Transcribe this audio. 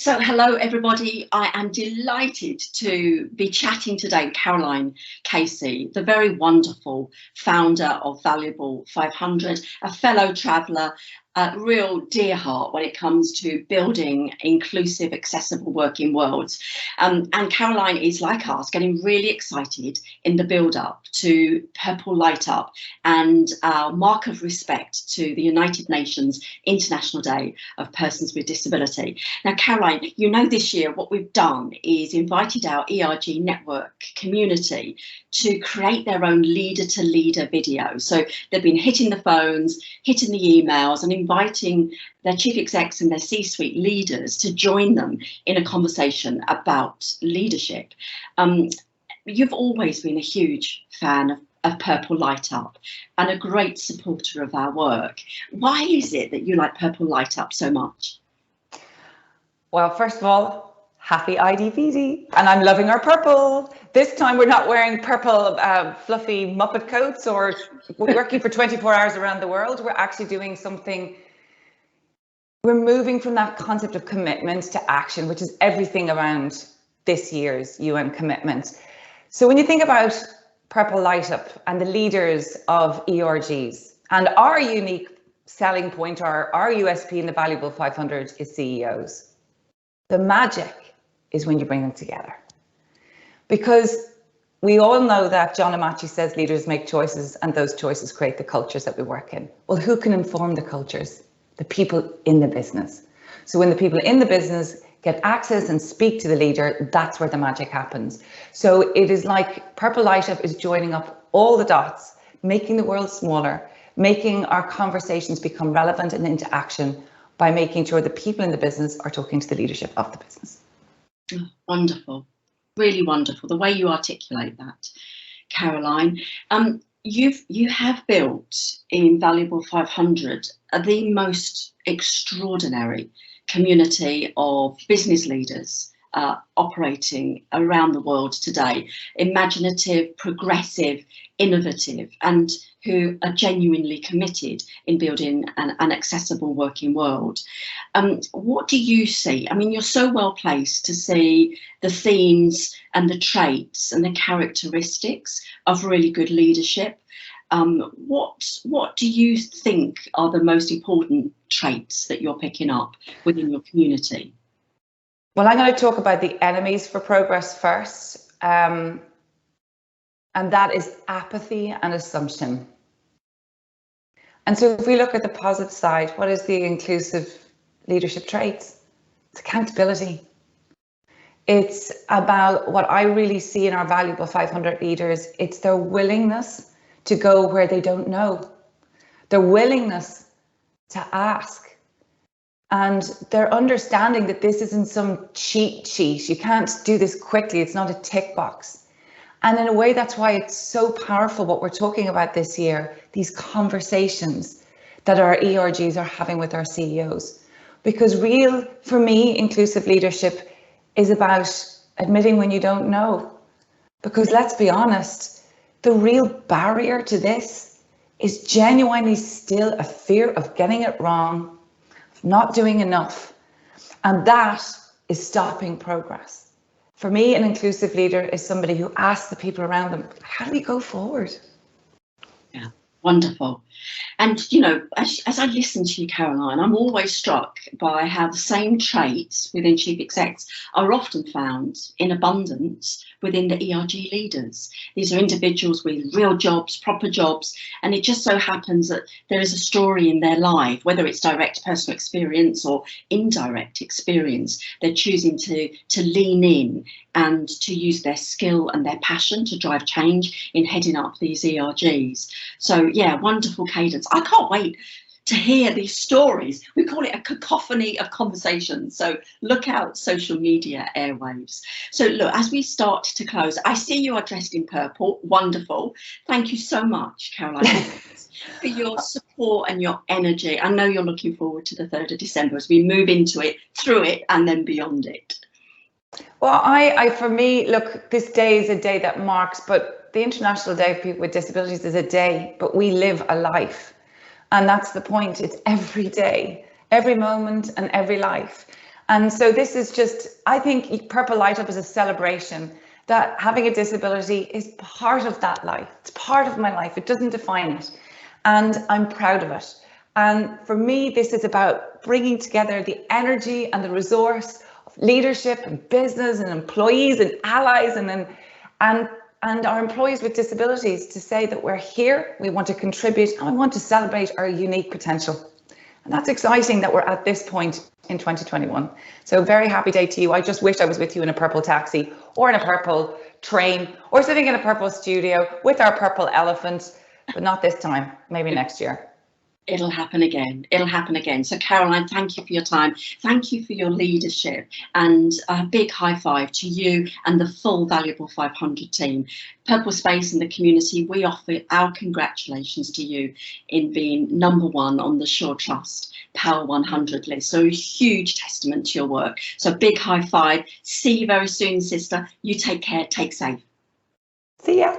So hello everybody, I am delighted to be chatting today with Caroline Casey, the very wonderful founder of Valuable 500, a fellow traveller, a real dear heart when it comes to building inclusive, accessible working worlds. And Caroline is, like us, getting really excited in the build-up to PurpleLightUp and our mark of respect to the United Nations International Day of Persons with Disability. Now, Caroline, you know, this year what we've done is invited our ERG network community to create their own leader-to-leader video. So they've been hitting the phones, hitting the emails, and inviting their chief execs and their C-suite leaders to join them in a conversation about leadership. You've always been a huge fan of PurpleLightUp and a great supporter of our work. Why is it that you like PurpleLightUp so much? Well, first of all, happy IDPD, and I'm loving our purple. This time we're not wearing purple fluffy Muppet coats or working for 24 hours around the world. We're actually doing something. We're moving from that concept of commitment to action, which is everything around this year's UN commitment. So when you think about PurpleLightUp and the leaders of ERGs, and our unique selling point, our USP in the Valuable 500 is CEOs. The magic is when you bring them together. Because we all know that John Amachi says leaders make choices and those choices create the cultures that we work in. Well, who can inform the cultures? The people in the business. So when the people in the business get access and speak to the leader, that's where the magic happens. So it is like PurpleLightUp is joining up all the dots, making the world smaller, making our conversations become relevant and into action by making sure the people in the business are talking to the leadership of the business. Oh, wonderful, really wonderful, the way you articulate that, Caroline. You have built in Valuable 500 the most extraordinary community of business leaders operating around the world today, imaginative, progressive, innovative, and who are genuinely committed in building an accessible working world. What do you see? I mean, you're so well placed to see the themes and the traits and the characteristics of really good leadership. What do you think are the most important traits that you're picking up within your community? Well, I'm going to talk about the enemies for progress first. And that is apathy and assumption. And so if we look at the positive side, what is the inclusive leadership traits? It's accountability. It's about what I really see in our Valuable 500 leaders. It's their willingness to go where they don't know, their willingness to ask, and their understanding that this isn't some cheat sheet. You can't do this quickly. It's not a tick box. And in a way, that's why it's so powerful what we're talking about this year, these conversations that our ERGs are having with our CEOs. Because real, for me, inclusive leadership is about admitting when you don't know. Because let's be honest, the real barrier to this is genuinely still a fear of getting it wrong, of not doing enough. And that is stopping progress. For me, an inclusive leader is somebody who asks the people around them, how do we go forward? Yeah, wonderful. And, you know, as I listen to you, Caroline, I'm always struck by how the same traits within chief execs are often found in abundance within the ERG leaders. These are individuals with real jobs, proper jobs, and it just so happens that there is a story in their life, whether it's direct personal experience or indirect experience. They're choosing to lean in and to use their skill and their passion to drive change in heading up these ERGs. So yeah, wonderful cadence. I can't wait to hear these stories. We call it a cacophony of conversations. So look out, social media airwaves. So look, as we start to close, I see you are dressed in purple. Wonderful. Thank you so much, Caroline, for your support and your energy. I know you're looking forward to the 3rd of December as we move into it, through it, and then beyond it. Well, for me, look, this day is a day that marks, but the International Day of People with Disabilities is a day, but we live a life. And that's the point. It's every day, every moment and every life. And so this is just, I think Purple Light Up is a celebration that having a disability is part of that life. It's part of my life. It doesn't define it. And I'm proud of it. And for me, this is about bringing together the energy and the resource of leadership and business and employees and allies and our employees with disabilities to say that we're here, we want to contribute, and we want to celebrate our unique potential. And that's exciting that we're at this point in 2021. So very happy day to you. I just wish I was with you in a purple taxi or in a purple train or sitting in a purple studio with our purple elephant, but not this time, maybe next year. It'll happen again. It'll happen again. So Caroline, thank you for your time. Thank you for your leadership, and a big high five to you and the full Valuable 500 team. Purple Space and the community, we offer our congratulations to you in being #1 on the Sure Trust Power 100 list. So a huge testament to your work. So big high five. See you very soon, sister. You take care. Take safe. See ya.